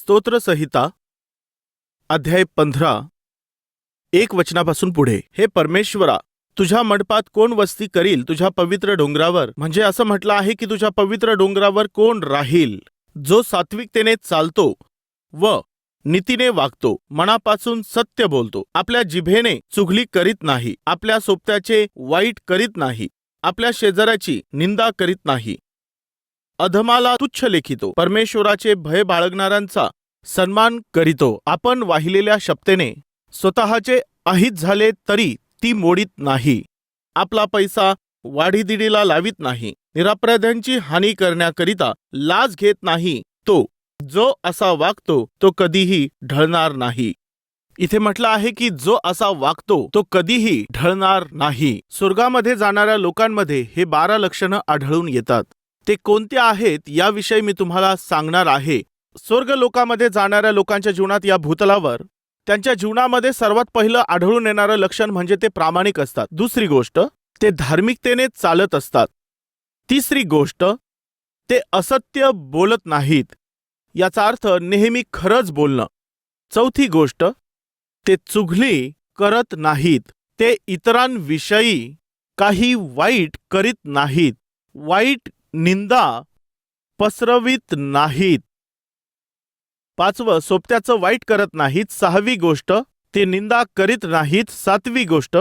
स्तोत्रसंहिता अध्याय 15 एक वचनापासून पुढे. हे परमेश्वरा, तुझ्या मंडपात कोण वस्ती करील तुझ्या पवित्र डोंगरावर? म्हणजे असं म्हटलं आहे की तुझ्या पवित्र डोंगरावर कोण राहील? जो सात्विकतेने चालतो व नीतीने वागतो, मनापासून सत्य बोलतो, आपल्या जिभेने चुगली करीत नाही, आपल्या सोबत्याचे वाईट करीत नाही, आपल्या शेजाऱ्याची निंदा करीत नाही, अधमाला तुच्छ लेखितो, परमेश्वराचे भय बाळगणाऱ्यांचा सन्मान करीतो, आपण वाहिलेल्या शपथेने स्वतःचे अहित झाले तरी ती मोडीत नाही, आपला पैसा वाढीदिडीला लावित नाही, निरपराध्यांची हानी करण्याकरिता लाज घेत नाही, तो जो असा वागतो तो कधीही ढळणार नाही. इथे म्हटलं आहे की जो असा वागतो तो कधीही ढळणार नाही. स्वर्गामध्ये जाणाऱ्या लोकांमध्ये हे 12 लक्षणं आढळून येतात. ते कोणते आहेत याविषयी मी तुम्हाला सांगणार आहे. स्वर्ग लोकामध्ये जाणाऱ्या लोकांच्या जीवनात या भूतलावर त्यांच्या जीवनामध्ये सर्वात पहिलं आढळून येणारं लक्षण म्हणजे ते प्रामाणिक असतात. दुसरी गोष्ट, ते धार्मिकतेने चालत असतात. तिसरी गोष्ट, ते असत्य बोलत नाहीत, याचा अर्थ नेहमी खरंच बोलणं. चौथी गोष्ट, ते चुगली करत नाहीत, ते इतरांविषयी काही वाईट करीत नाहीत, वाईट निंदा पसरवित नाहीत. पाचवं, सोबत्याचं वाईट करत नाहीत. सहावी गोष्ट, ते निंदा करीत नाहीत. सातवी गोष्ट,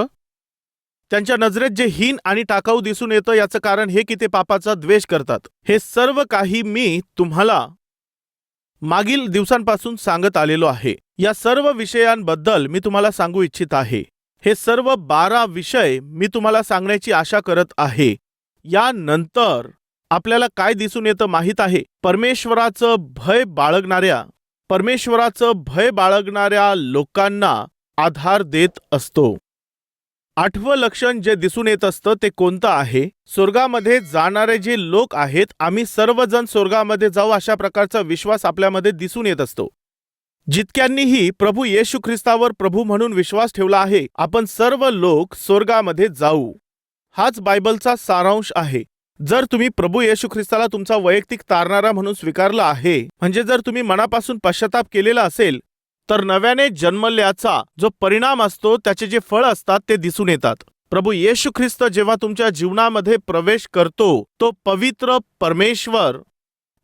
त्यांच्या नजरेत जे हीन आणि टाकाऊ दिसून येतं याचं कारण हे की ते पापाचा द्वेष करतात. हे सर्व काही मी तुम्हाला मागील दिवसांपासून सांगत आलेलो आहे. या सर्व विषयांबद्दल मी तुम्हाला सांगू इच्छित आहे. हे सर्व 12 विषय मी तुम्हाला सांगण्याची आशा करत आहे. यानंतर आपल्याला काय दिसून येतं माहीत आहे? परमेश्वराचं भय बाळगणाऱ्या लोकांना आधार देत असतो. 8वं लक्षण जे दिसून येत असतं ते कोणतं आहे? स्वर्गामध्ये जाणारे जे लोक आहेत, आम्ही सर्वजण स्वर्गामध्ये जाऊ अशा प्रकारचा विश्वास आपल्यामध्ये दिसून येत असतो. जितक्यांनीही प्रभू येशू ख्रिस्तावर प्रभू म्हणून विश्वास ठेवला आहे, आपण सर्व लोक स्वर्गामध्ये जाऊ. हाच बायबलचा सारांश आहे. जर तुम्ही प्रभू येशू ख्रिस्ताला तुमचा वैयक्तिक तारणारा म्हणून स्वीकारला आहे, म्हणजे जर तुम्ही मनापासून पश्चाताप केलेला असेल, तर नव्याने जन्मल्याचा जो परिणाम असतो त्याचे जे फळ असतात ते दिसून येतात. प्रभू येशू ख्रिस्त जेव्हा तुमच्या जीवनामध्ये प्रवेश करतो, तो पवित्र परमेश्वर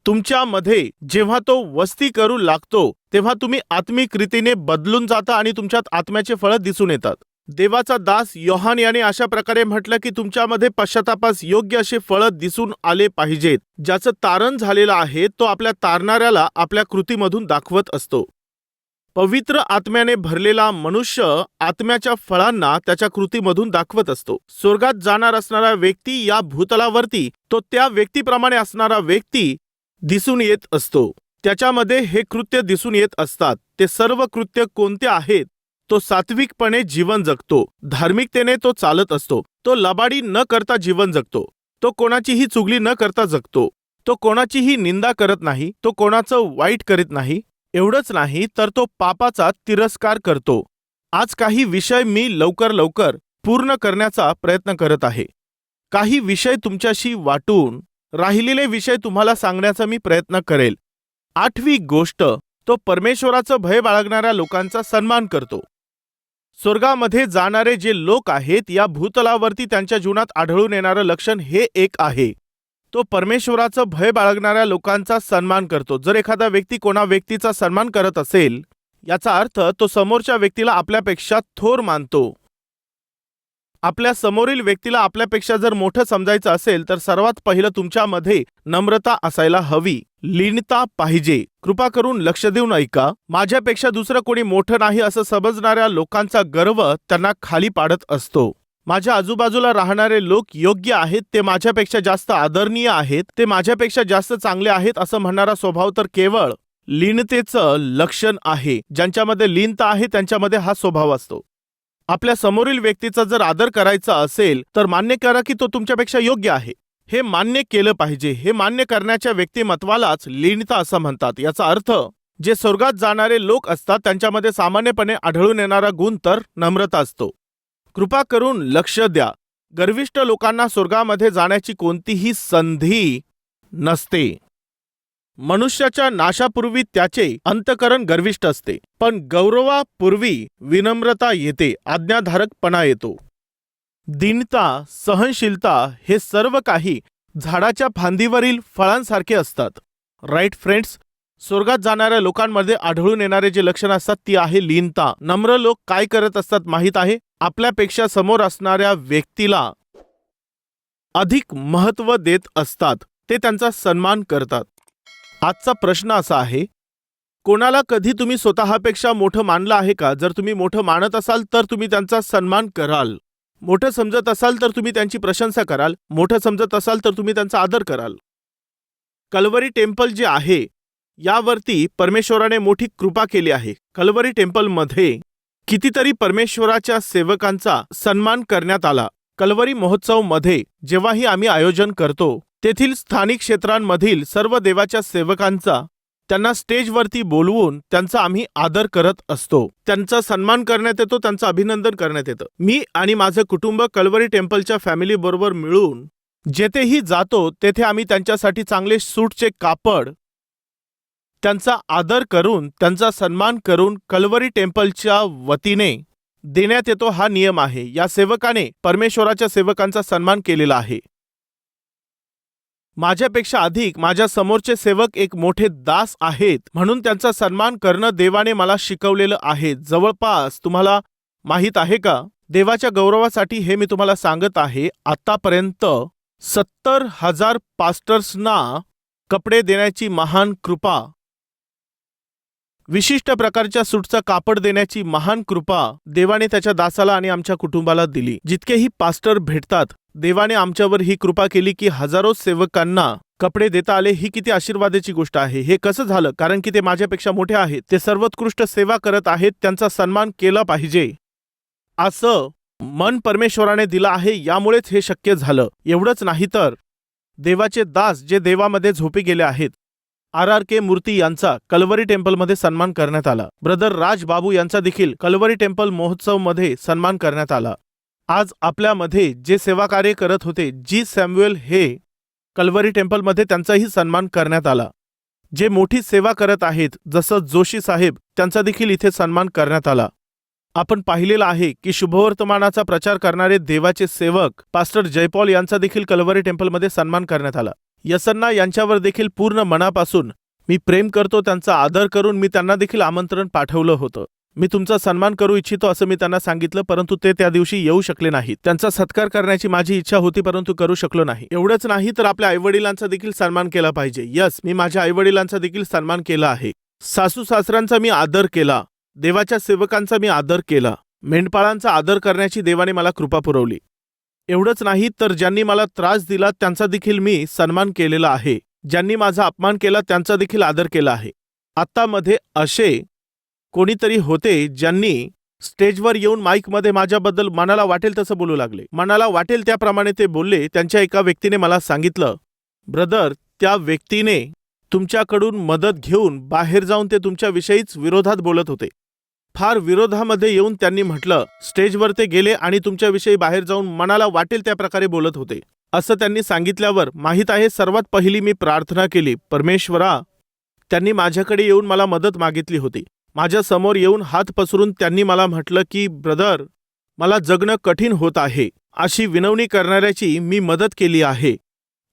तुमच्यामध्ये जेव्हा तो वस्ती करू लागतो, तेव्हा तुम्ही आत्मिक रीतीने बदलून जाता आणि तुमच्यात आत्म्याचे फळ दिसून येतात. देवाचा दास योहान याने अशा प्रकारे म्हटलं की तुमच्यामध्ये पश्चातापास योग्य असे फळ दिसून आले पाहिजेत. ज्याचं तारण झालेलं आहे तो आपल्या तारणाऱ्याला आपल्या कृतीमधून दाखवत असतो. पवित्र आत्म्याने भरलेला मनुष्य आत्म्याच्या फळांना त्याच्या कृतीमधून दाखवत असतो. स्वर्गात जाणार असणारा व्यक्ती या भूतलावरती तो त्या व्यक्तीप्रमाणे असणारा व्यक्ती दिसून येत असतो. त्याच्यामध्ये हे कृत्य दिसून येत असतात. ते सर्व कृत्य कोणते आहेत? तो सात्विकपणे जीवन जगतो, धार्मिकतेने तो चालत असतो, तो लबाडी न करता जीवन जगतो, तो कोणाचीही चुगली न करता जगतो, तो कोणाचीही निंदा करत नाही, तो कोणाचं वाईट करीत नाही. एवढंच नाही तर तो पापाचा तिरस्कार करतो. आज काही विषय मी लवकर पूर्ण करण्याचा प्रयत्न करत आहे. काही विषय तुमच्याशी वाटून राहिलेले विषय तुम्हाला सांगण्याचा मी प्रयत्न करेल. 8वी गोष्ट, तो परमेश्वराचं भय बाळगणाऱ्या लोकांचा सन्मान करतो. स्वर्गामध्ये जाणारे जे लोक आहेत या भूतलावरती त्यांच्या जीवनात आढळून येणारं लक्षण हे एक आहे. तो परमेश्वराचं भय बाळगणाऱ्या लोकांचा सन्मान करतो. जर एखादा व्यक्ती कोणा व्यक्तीचा सन्मान करत असेल, याचा अर्थ तो समोरच्या व्यक्तीला आपल्यापेक्षा थोर मानतो. आपल्या समोरील व्यक्तीला आपल्यापेक्षा जर मोठं समजायचं असेल तर सर्वात पहिलं तुमच्यामध्ये नम्रता असायला हवी, लीनता पाहिजे. कृपा करून लक्ष देऊन ऐका. माझ्यापेक्षा दुसरं कोणी मोठं नाही असं समजणाऱ्या लोकांचा गर्व त्यांना खाली पाडत असतो. माझ्या आजूबाजूला राहणारे लोक योग्य आहेत, ते माझ्यापेक्षा जास्त आदरणीय आहेत, ते माझ्यापेक्षा जास्त चांगले आहेत असं म्हणणारा स्वभाव तर केवळ लीनतेचं लक्षण आहे. ज्यांच्यामध्ये लीनता आहे त्यांच्यामध्ये हा स्वभाव असतो. आपल्या समोरील व्यक्तीचा जर आदर करायचा असेल तर मान्य करा की तो तुमच्यापेक्षा योग्य आहे. हे मान्य केलं पाहिजे. हे मान्य करण्याच्या व्यक्तिमत्वालाच लीनता असं म्हणतात. याचा अर्थ जे स्वर्गात जाणारे लोक असतात त्यांच्यामध्ये सामान्यपणे आढळून येणारा गुण तर नम्रता असतो. कृपा करून लक्ष द्या. गर्विष्ठ लोकांना स्वर्गामध्ये जाण्याची कोणतीही संधी नसते. मनुष्याच्या नाशापूर्वी त्याचे अंतकरण गर्विष्ठ असते, पण गौरवापूर्वी विनम्रता येते, आज्ञाधारकपणा येतो. दीनता, सहनशीलता हे सर्व काही झाडाच्या फांदीवरील फळांसारखे असतात. राईट फ्रेंड्स, स्वर्गात जाणाऱ्या लोकांमध्ये आढळून येणारे जे लक्षण असतात ती आहे लीनता. नम्र लोक काय करत असतात माहीत आहे? आपल्यापेक्षा समोर असणाऱ्या व्यक्तीला अधिक महत्त्व देत असतात, ते त्यांचा सन्मान करतात. आजचा प्रश्न असा आहे, कोणाला कधी तुम्ही स्वतःपेक्षा मोठं मानलं आहे का? जर तुम्ही मोठं मानत असाल तर तुम्ही त्यांचा सन्मान कराल. मोठं समजत असाल तर तुम्ही त्यांची प्रशंसा कराल. मोठं समजत असाल तर तुम्ही त्यांचा आदर कराल. कल्वरी टेम्पल जे आहे यावरती परमेश्वराने मोठी कृपा केली आहे. कल्वरी टेम्पलमध्ये कितीतरी परमेश्वराच्या सेवकांचा सन्मान करण्यात आला. कल्वरी महोत्सवमध्ये जेव्हाही आम्ही आयोजन करतो तेथील स्थानिक क्षेत्रांमधील सर्व देवाच्या सेवकांचा त्यांना स्टेजवरती बोलवून त्यांचा आम्ही आदर करत असतो. त्यांचा सन्मान करण्यात येतो, त्यांचं अभिनंदन करण्यात येतं. मी आणि माझं कुटुंब कल्वरी टेम्पलच्या फॅमिली बरोबर मिळून जेथेही जातो तेथे आम्ही त्यांच्यासाठी चांगले सूटचे कापड, त्यांचा आदर करून त्यांचा सन्मान करून कल्वरी टेम्पलच्या वतीने देण्यात येतो. हा नियम आहे. या सेवकाने परमेश्वराच्या सेवकांचा सन्मान केलेला आहे. माझ्यापेक्षा अधिक माझ्या समोरचे सेवक एक मोठे दास आहेत, म्हणून त्यांचा सन्मान करणं देवाने मला शिकवलेलं आहे. जवळपास तुम्हाला माहीत आहे का, देवाच्या गौरवासाठी हे मी तुम्हाला सांगत आहे, आतापर्यंत 70,000 पास्टर्सना कपडे देण्याची महान कृपा, विशिष्ट प्रकारच्या सूटचा कापड देण्याची महान कृपा देवाने त्याच्या दासाला आणि आमच्या कुटुंबाला दिली. जितकेही पास्टर भेटतात, देवाने आमच्यावर ही कृपा केली की हजारो सेवकांना कपडे देता आले. ही किती आशीर्वादाची गोष्ट आहे. हे कसं झालं? कारण की ते माझ्यापेक्षा मोठे आहेत, ते सर्वोत्कृष्ट सेवा करत आहेत, त्यांचा सन्मान केला पाहिजे असं मन परमेश्वराने दिलं आहे. यामुळेच हे शक्य झालं. एवढंच नाही तर देवाचे दास जे देवामध्ये झोपी गेले आहेत, RRK मूर्ती यांचा कल्वरी टेम्पलमध्ये सन्मान करण्यात आला. ब्रदर राज बाबू यांचा देखील कल्वरी टेम्पल महोत्सवमध्ये सन्मान करण्यात आला. आज आपल्यामध्ये जे सेवा कार्य करत होते, जी सॅम्युएल, हे कल्वरी टेम्पलमध्ये त्यांचाही सन्मान करण्यात आला. जे मोठी सेवा करत आहेत जसं जोशी साहेब, त्यांचा देखील इथे सन्मान करण्यात आला. आपण पाहिलेलं आहे की शुभवर्तमानाचा प्रचार करणारे देवाचे सेवक पास्टर जयपॉल यांचा देखील कल्वरी टेम्पलमध्ये सन्मान करण्यात आला. यसन्ना यांच्यावर देखील पूर्ण मनापासून मी प्रेम करतो. त्यांचा आदर करून मी त्यांना देखील आमंत्रण पाठवलं होतं. मी तुमचा सन्मान करू इच्छितो असं मी त्यांना सांगितलं, परंतु ते त्या दिवशी येऊ शकले नाहीत. त्यांचा सत्कार करण्याची माझी इच्छा होती, परंतु करू शकलो नाही. एवढंच नाही तर आपल्या आईवडिलांचा देखील सन्मान केला पाहिजे. यस, मी माझ्या आईवडिलांचा देखील सन्मान केला आहे. सासू सासऱ्यांचा मी आदर केला. देवाच्या सेवकांचा मी आदर केला. मेंढपाळांचा आदर करण्याची देवाने मला कृपा पुरवली. एवढंच नाही तर ज्यांनी मला त्रास दिला त्यांचा देखील मी सन्मान केलेला आहे. ज्यांनी माझा अपमान केला त्यांचा देखील आदर केला आहे. आत्तामध्ये असे कोणीतरी होते ज्यांनी स्टेजवर येऊन माईकमध्ये माझ्याबद्दल मनाला वाटेल तसं बोलू लागले. मनाला वाटेल त्याप्रमाणे ते बोलले. त्यांच्या एका व्यक्तीने मला सांगितलं, ब्रदर, त्या व्यक्तीने तुमच्याकडून मदत घेऊन बाहेर जाऊन ते तुमच्याविषयीच विरोधात बोलत होते. फार विरोधामध्ये येऊन त्यांनी म्हटलं, स्टेजवर ते गेले आणि तुमच्याविषयी बाहेर जाऊन मनाला वाटेल त्या प्रकारे बोलत होते असं त्यांनी सांगितल्यावर माहीत आहे, सर्वात पहिली मी प्रार्थना केली, परमेश्वरा. त्यांनी माझ्याकडे येऊन मला मदत मागितली होती. माझ्या समोर येऊन हात पसरून त्यांनी मला म्हटलं की ब्रदर, मला जगणं कठीण होत आहे. अशी विनवणी करणाऱ्याची मी मदत केली आहे.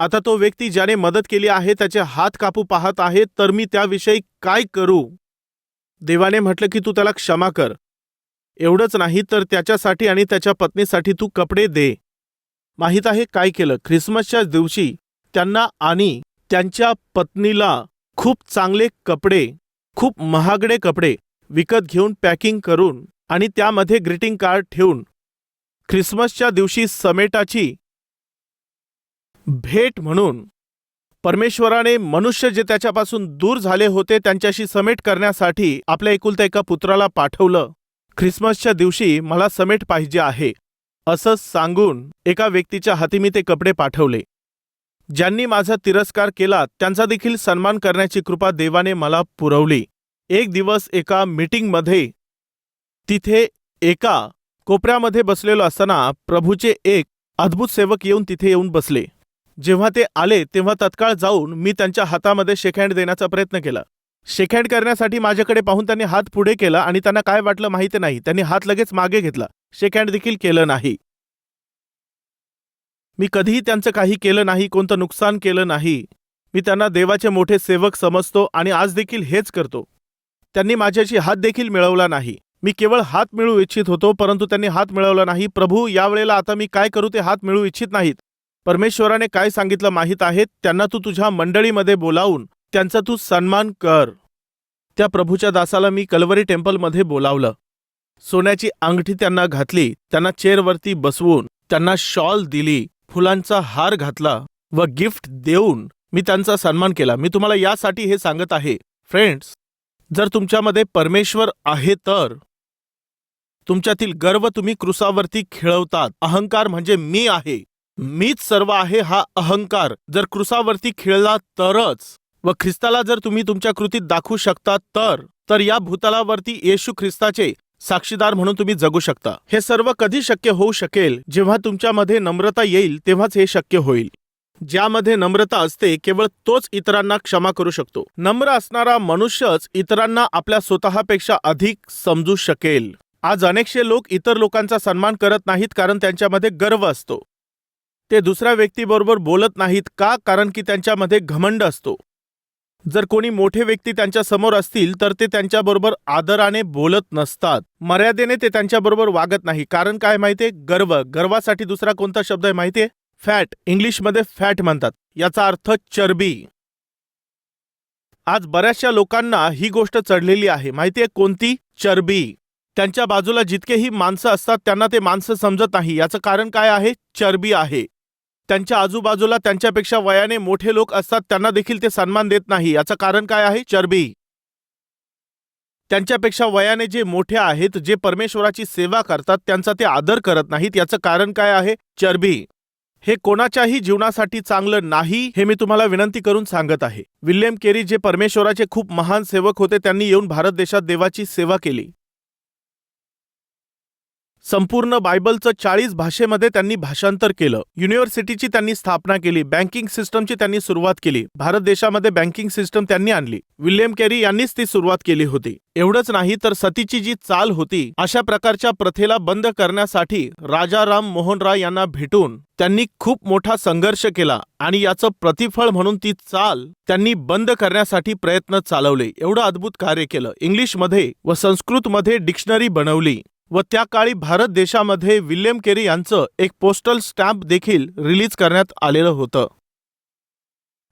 आता तो व्यक्ती ज्याने मदत केली आहे त्याचे हात कापू पाहत आहे, तर मी त्याविषयी काय करू? देवाने म्हटलं की तू त्याला क्षमा कर. एवढंच नाही तर त्याच्यासाठी आणि त्याच्या पत्नीसाठी तू कपडे दे. माहीत आहे काय केलं? ख्रिसमसच्या दिवशी त्यांना आणि त्यांच्या पत्नीला खूप चांगले कपडे, खूप महागडे कपडे विकत घेऊन पॅकिंग करून आणि त्यामध्ये ग्रीटिंग कार्ड ठेवून ख्रिसमसच्या दिवशी समेटाची भेट म्हणून परमेश्वराने मनुष्य जे त्याच्यापासून दूर झाले होते त्यांच्याशी समेट करण्यासाठी आपल्या एकुलत्या एका पुत्राला पाठवलं. ख्रिसमसच्या दिवशी मला समेट पाहिजे आहे असं सांगून एका व्यक्तीच्या हाती मी ते कपडे पाठवले. ज्यांनी माझा तिरस्कार केला त्यांचा देखील सन्मान करण्याची कृपा देवाने मला पुरवली. एक दिवस एका मीटिंगमध्ये तिथे एका कोपऱ्यामध्ये बसलेलो असताना प्रभूचे एक अद्भुत सेवक येऊन तिथे येऊन बसले. जेव्हा ते आले तेव्हा तत्काळ जाऊन मी त्यांच्या हातामध्ये शेक हँड देण्याचा प्रयत्न केला. शेक हँड करण्यासाठी माझ्याकडे पाहून त्यांनी हात पुढे केला आणि त्यांना काय वाटलं माहिती नाही, त्यांनी हात लगेच मागे घेतला. शेक हँड देखील केलं नाही. मी कधीही त्यांचं काही केलं नाही, कोणतं नुकसान केलं नाही. मी त्यांना देवाचे मोठे सेवक समजतो आणि आज देखील हेच करतो. त्यांनी माझ्याशी हात देखील मिळवला नाही. मी केवळ हात मिळवू इच्छित होतो, परंतु त्यांनी हात मिळवला नाही. प्रभू, यावेळेला आता मी काय करू ते हात मिळवू इच्छित नाहीत. परमेश्वराने काय सांगितलं माहीत आहे? त्यांना तू तुझ्या मंडळीमध्ये बोलावून त्यांचा तू सन्मान कर. त्या प्रभूच्या दासाला मी कल्वरी टेम्पलमध्ये बोलावलं. सोन्याची अंगठी त्यांना घातली, त्यांना चेअरवरती बसवून त्यांना शॉल दिली, फुलांचा हार घातला व गिफ्ट देऊन मी त्यांचा सन्मान केला. मी तुम्हाला यासाठी हे सांगत आहे फ्रेंड्स, जर तुमच्यामध्ये परमेश्वर आहे तर तुमच्यातील गर्व तुम्ही क्रुसावरती खिळवतात. अहंकार म्हणजे मी आहे, मीच सर्व आहे हा अहंकार जर क्रुसावरती खिळला तरच, व ख्रिस्ताला जर तुम्ही तुमच्या कृतीत दाखवू शकता तर या भूतलावरती येशू ख्रिस्ताचे साक्षीदार म्हणून तुम्ही जगू शकता. हे सर्व कधी शक्य होऊ शकेल? जेव्हा तुमच्यामध्ये नम्रता येईल तेव्हाच हे शक्य होईल. ज्यामध्ये नम्रता असते केवळ तोच इतरांना क्षमा करू शकतो. नम्र असणारा मनुष्यच इतरांना आपल्या स्वतःपेक्षा अधिक समजू शकेल. आज अनेकशे लोक इतर लोकांचा सन्मान करत नाहीत कारण त्यांच्यामध्ये गर्व असतो. ते दुसऱ्या व्यक्तीबरोबर बोलत नाहीत का? कारण की त्यांच्यामध्ये घमंड असतो. जर कोणी मोठे व्यक्ती त्यांच्या समोर असतील तर ते त्यांच्याबरोबर आदराने बोलत नसतात. मर्यादेने ते त्यांच्याबरोबर वागत नाही. कारण काय माहितीये? गर्व. गर्वासाठी दुसरा कोणता शब्द आहे माहितीये? फॅट. इंग्लिशमध्ये फॅट म्हणतात. याचा अर्थ चरबी. आज बऱ्याचशा लोकांना ही गोष्ट चढलेली आहे. माहितीये कोणती? चरबी. त्यांच्या बाजूला जितकेही माणसं असतात त्यांना ते माणसं समजत नाही. याचं कारण काय आहे? चरबी आहे. त्यांच्या आजूबाजूला त्यांच्यापेक्षा वयाने मोठे लोक असतात, त्यांना देखील ते सन्मान देत नाही. याचं कारण काय आहे? चरबी. त्यांच्यापेक्षा वयाने जे मोठे आहेत, जे परमेश्वराची सेवा करतात, त्यांचा ते आदर करत नाहीत. याचं कारण काय आहे? चरबी. हे कोणाच्याही जीवनासाठी चांगलं नाही, हे मी तुम्हाला विनंती करून सांगत आहे. विल्यम केरी जे परमेश्वराचे खूप महान सेवक होते, त्यांनी येऊन भारत देशात देवाची सेवा केली. संपूर्ण बायबलचं 40 भाषेमध्ये त्यांनी भाषांतर केलं. युनिव्हर्सिटीची त्यांनी स्थापना केली. बँकिंग सिस्टमची त्यांनी सुरुवात केली. भारत देशामध्ये बँकिंग सिस्टम त्यांनी आणली. विल्यम केरी यांनीच ती सुरुवात केली होती. एवढंच नाही तर सतीची जी चाल होती, अशा प्रकारच्या प्रथेला बंद करण्यासाठी राजा राम मोहन राय यांना भेटून त्यांनी खूप मोठा संघर्ष केला आणि याचं प्रतिफळ म्हणून ती चाल त्यांनी बंद करण्यासाठी प्रयत्न चालवले. एवढं अद्भुत कार्य केलं. इंग्लिशमध्ये व संस्कृतमध्ये डिक्शनरी बनवली व त्या काळी भारत देशामध्ये विल्यम केरी यांचं एक पोस्टल स्टॅम्प देखील रिलीज करण्यात आलेलं होतं.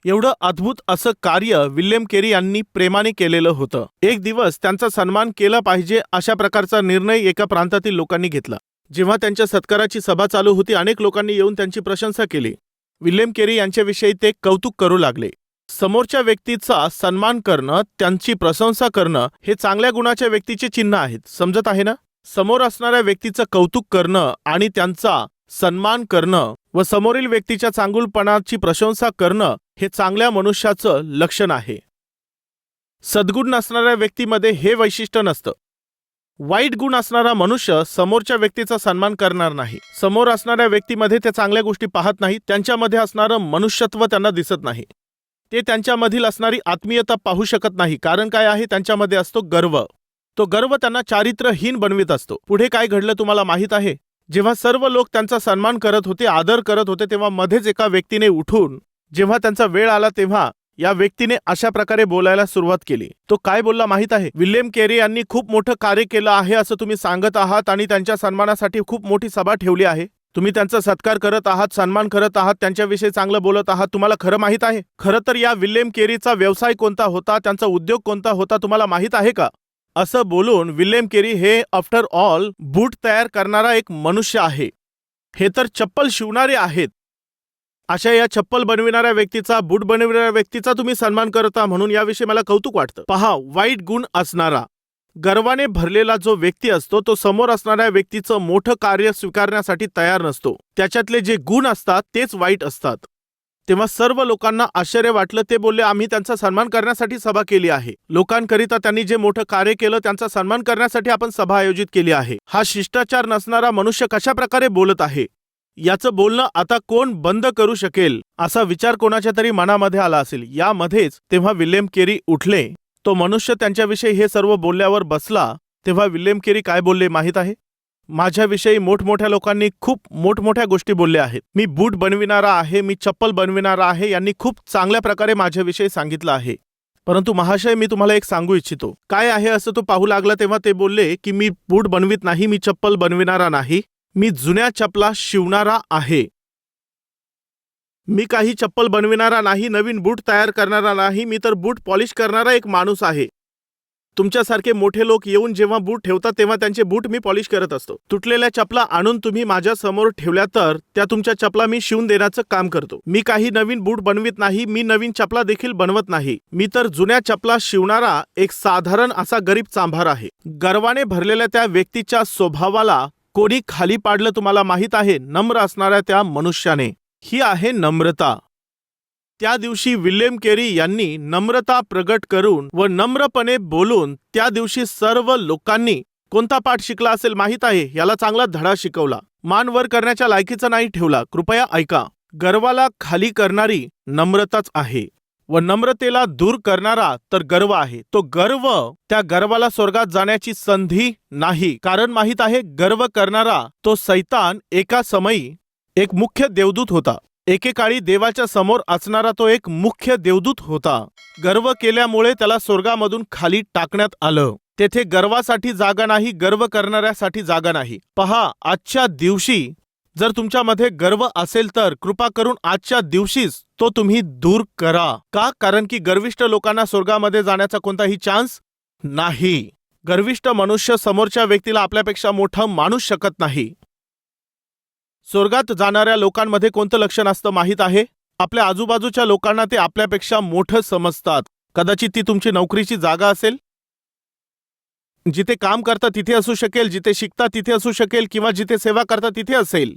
एवढं अद्भुत असं कार्य विल्यम केरी यांनी प्रेमाने केलेलं होतं. एक दिवस त्यांचा सन्मान केला पाहिजे अशा प्रकारचा निर्णय एका प्रांतातील लोकांनी घेतला. जेव्हा त्यांच्या सत्काराची सभा चालू होती, अनेक लोकांनी येऊन त्यांची प्रशंसा केली. विल्यम केरी यांच्याविषयी ते कौतुक करू लागले. समोरच्या व्यक्तीचा सन्मान करणं, त्यांची प्रशंसा करणं हे चांगल्या गुणाच्या व्यक्तीचे चिन्ह आहेत. समजत आहे ना? समोर असणाऱ्या व्यक्तीचं कौतुक करणं आणि त्यांचा सन्मान करणं व समोरील व्यक्तीच्या चांगुलपणाची प्रशंसा करणं हे चांगल्या मनुष्याचं लक्षण आहे. सद्गुण नसणाऱ्या व्यक्तीमध्ये हे वैशिष्ट्य नसतं. वाईट गुण असणारा मनुष्य समोरच्या व्यक्तीचा सन्मान करणार नाही. समोर असणाऱ्या व्यक्तीमध्ये ते चांगल्या गोष्टी पाहत नाही. त्यांच्यामध्ये असणारं मनुष्यत्व त्यांना दिसत नाही. ते त्यांच्यामधील असणारी आत्मीयता पाहू शकत नाही. कारण काय आहे? त्यांच्यामध्ये असतो गर्व. तो गर्व त्यांना चारित्र्यहीन बनवित असतो. पुढे काय घडलं तुम्हाला माहीत आहे? जेव्हा सर्व लोक त्यांचा सन्मान करत होते, आदर करत होते, तेव्हा मध्येच एका व्यक्तीने उठून जेव्हा त्यांचा वेळ आला तेव्हा या व्यक्तीने अशा प्रकारे बोलायला सुरुवात केली. तो काय बोलला माहीत आहे? विल्यम केरी यांनी खूप मोठं कार्य केलं आहे असं तुम्ही सांगत आहात आणि त्यांच्या सन्मानासाठी खूप मोठी सभा ठेवली आहे. तुम्ही त्यांचा सत्कार करत आहात, सन्मान करत आहात, त्यांच्याविषयी चांगलं बोलत आहात. तुम्हाला खरं माहीत आहे? खरं तर या विल्यम केरीचा व्यवसाय कोणता होता, त्यांचा उद्योग कोणता होता तुम्हाला माहीत आहे का? असं बोलून विल्यम केरी हे आफ्टर ऑल बूट तयार करणारा एक मनुष्य आहे. हे तर चप्पल शिवणारे आहेत. अशा या चप्पल बनविणाऱ्या व्यक्तीचा, बूट बनविणाऱ्या व्यक्तीचा तुम्ही सन्मान करता म्हणून याविषयी मला कौतुक वाटतं. पहा, वाईट गुण असणारा, गर्वाने भरलेला जो व्यक्ती असतो तो समोर असणाऱ्या व्यक्तीचं मोठं कार्य स्वीकारण्यासाठी तयार नसतो. त्याच्यातले जे गुण असतात तेच वाईट असतात. तेव्हा सर्व लोकांना आश्चर्य वाटलं. ते बोलले, आम्ही त्यांचा सन्मान करण्यासाठी सभा केली आहे. लोकांकरिता त्यांनी जे मोठं कार्य केलं त्यांचा सन्मान करण्यासाठी आपण सभा आयोजित केली आहे. हा शिष्टाचार नसणारा मनुष्य कशा प्रकारे बोलत आहे? याचं बोलणं आता कोण बंद करू शकेल असा विचार कोणाच्या तरी मनामध्ये आला असेल. यामध्येच तेव्हा विल्यम केरी उठले. तो मनुष्य त्यांच्याविषयी हे सर्व बोलल्यावर बसला. तेव्हा विल्यम केरी काय बोलले माहीत आहे? माझ्याविषयी मोठमोठ्या लोकांनी खूप मोठमोठ्या गोष्टी बोलल्या आहेत. मी बूट बनविणारा आहे, मी चप्पल बनविणारा आहे, यांनी खूप चांगल्या प्रकारे माझ्याविषयी सांगितलं आहे. परंतु महाशय, मी तुम्हाला एक सांगू इच्छितो. काय आहे असं तो पाहू लागला. तेव्हा ते बोलले की मी बूट बनवित नाही, मी चप्पल बनविणारा नाही, मी जुन्या चपला शिवणारा आहे. मी काही चप्पल बनविणारा नाही, नवीन बूट तयार करणारा नाही, मी तर बूट पॉलिश करणारा एक माणूस आहे. तुमच्यासारखे मोठे लोक येऊन जेव्हा बूट ठेवतात तेव्हा त्यांचे बूट मी पॉलिश करत असतो. तुटलेल्या चपला आणून तुम्ही माझ्या समोर ठेवल्या तर त्या तुमच्या चपला मी शिवून देण्याचं काम करतो. मी काही नवीन बूट बनवित नाही, मी नवीन चपला देखील बनवत नाही, मी तर जुन्या चपला शिवणारा एक साधारण असा गरीब चांभार आहे. गर्वाने भरलेल्या त्या व्यक्तीच्या स्वभावाला कोणी खाली पाडलं तुम्हाला माहीत आहे? नम्र असणाऱ्या त्या मनुष्याने. ही आहे नम्रता. त्या दिवशी विल्यम केरी यांनी नम्रता प्रगट करून व नम्रपणे बोलून त्या दिवशी सर्व लोकांनी कोणता पाठ शिकला असेल माहीत आहे? याला चांगला धडा शिकवला. मान वर करण्याच्या लायकीचा नाही ठेवला. कृपया ऐका. गर्वाला खाली करणारी नम्रताच आहे व नम्रतेला दूर करणारा तर गर्व आहे. तो गर्व, त्या गर्वाला स्वर्गात जाण्याची संधी नाही. कारण माहीत आहे, गर्व करणारा तो सैतान एका समयी एक मुख्य देवदूत होता. एकेकाळी देवाच्या समोर असणारा तो एक मुख्य देवदूत होता. गर्व केल्यामुळे त्याला स्वर्गामधून खाली टाकण्यात आलं. तेथे गर्वासाठी जागा नाही, गर्व करणाऱ्यासाठी जागा नाही. पहा, आजच्या दिवशी जर तुमच्यामध्ये गर्व असेल तर कृपा करून आजच्या दिवशीच तो तुम्ही दूर करा. का? कारण की गर्विष्ठ लोकांना स्वर्गामध्ये जाण्याचा कोणताही चान्स नाही. गर्विष्ठ मनुष्य समोरच्या व्यक्तीला आपल्यापेक्षा मोठा मानूच शकत नाही. स्वर्गात जाणाऱ्या लोकांमध्ये कोणतं लक्षण असतं माहीत आहे? आपल्या आजूबाजूच्या लोकांना ते आपल्यापेक्षा मोठं समजतात. कदाचित ती तुमची नोकरीची जागा असेल, जिथे काम करता तिथे असू शकेल, जिथे शिकता तिथे असू शकेल, किंवा जिथे सेवा करता तिथे असेल,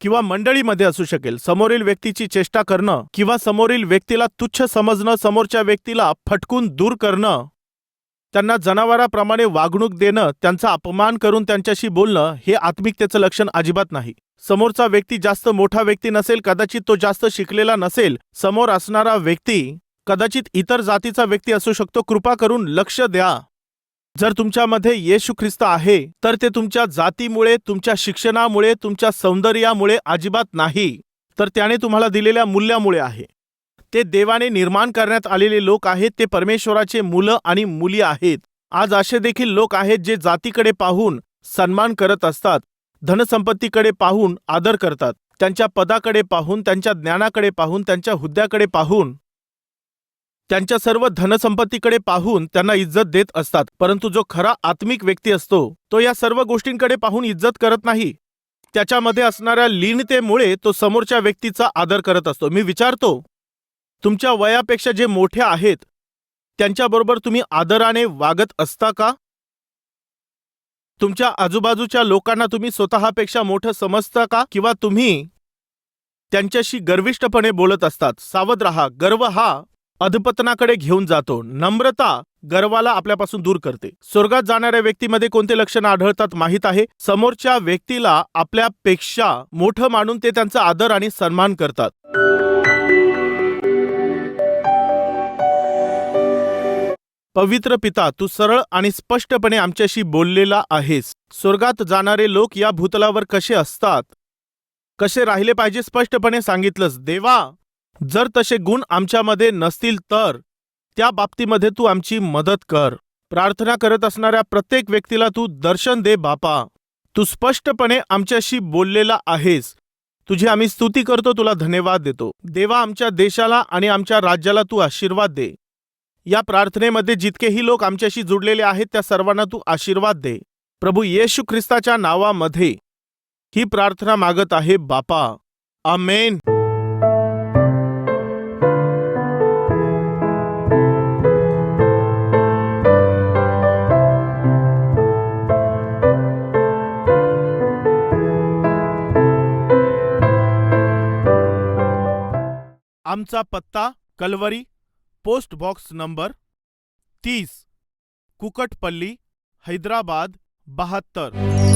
किंवा मंडळीमध्ये असू शकेल. समोरील व्यक्तीची चेष्टा करणं किंवा समोरील व्यक्तीला तुच्छ समजणं, समोरच्या व्यक्तीला फटकून दूर करणं, त्यांना जनावराप्रमाणे वागणूक देणं, त्यांचा अपमान करून त्यांच्याशी बोलणं, हे आत्मिकतेचं लक्षण अजिबात नाही. समोरचा व्यक्ती जास्त मोठा व्यक्ती नसेल, कदाचित तो जास्त शिकलेला नसेल, समोर असणारा व्यक्ती कदाचित इतर जातीचा व्यक्ती असू शकतो. कृपा करून लक्ष द्या. जर तुमच्यामध्ये येशू ख्रिस्त आहे तर ते तुमच्या जातीमुळे, तुमच्या शिक्षणामुळे, तुमच्या सौंदर्यामुळे अजिबात नाही, तर त्याने तुम्हाला दिलेल्या मूल्यामुळे आहे. ते देवाने निर्माण करण्यात आलेले लोक आहेत. ते परमेश्वराचे मुलं आणि मुली आहेत. आज असे देखील लोक आहेत जे जातीकडे पाहून सन्मान करत असतात, धनसंपत्तीकडे पाहून आदर करतात, त्यांच्या पदाकडे पाहून, त्यांच्या ज्ञानाकडे पाहून, त्यांच्या हुद्द्याकडे पाहून, त्यांच्या सर्व धनसंपत्तीकडे पाहून त्यांना इज्जत देत असतात. परंतु जो खरा आत्मिक व्यक्ती असतो तो या सर्व गोष्टींकडे पाहून इज्जत करत नाही. त्याच्यामध्ये असणाऱ्या लीनतेमुळे तो समोरच्या व्यक्तीचा आदर करत असतो. मी विचारतो, तुमच्या वयापेक्षा जे मोठे आहेत त्यांच्याबरोबर तुम्ही आदराने वागत असता का? तुमच्या आजूबाजूच्या लोकांना तुम्ही स्वतःपेक्षा मोठं समजता का? किंवा तुम्ही त्यांच्याशी गर्विष्ठपणे बोलत असतात? सावध रहा. गर्व हा अधपतनाकडे घेऊन जातो. नम्रता गर्वाला आपल्यापासून दूर करते. स्वर्गात जाणाऱ्या व्यक्तीमध्ये कोणते लक्षण आढळतात माहीत आहे? समोरच्या व्यक्तीला आपल्यापेक्षा मोठं मानून ते त्यांचा आदर आणि सन्मान करतात. पवित्र पिता, तू सरळ आणि स्पष्टपणे आमच्याशी बोललेला आहेस. स्वर्गात जाणारे लोक या भूतलावर कसे असतात, कसे राहिले पाहिजे स्पष्टपणे सांगितलंस. देवा, जर तसे गुण आमच्यामध्ये नसतील तर त्या बाबतीमध्ये तू आमची मदत कर. प्रार्थना करत असणाऱ्या प्रत्येक व्यक्तीला तू दर्शन दे बापा. तू स्पष्टपणे आमच्याशी बोललेला आहेस. तुझी आम्ही स्तुती करतो, तुला धन्यवाद देतो. देवा, आमच्या देशाला आणि आमच्या राज्याला तू आशीर्वाद दे. या प्रार्थनेमध्ये जितकेही लोक आमच्याशी जुडलेले आहेत त्या सर्वांना तू आशीर्वाद दे. प्रभू येशू ख्रिस्ताच्या नावामध्ये ही प्रार्थना मागत आहे बापा. आमेन. आमचा पत्ता Calvary, post box number 30, Kukatpally, Hyderabad 72.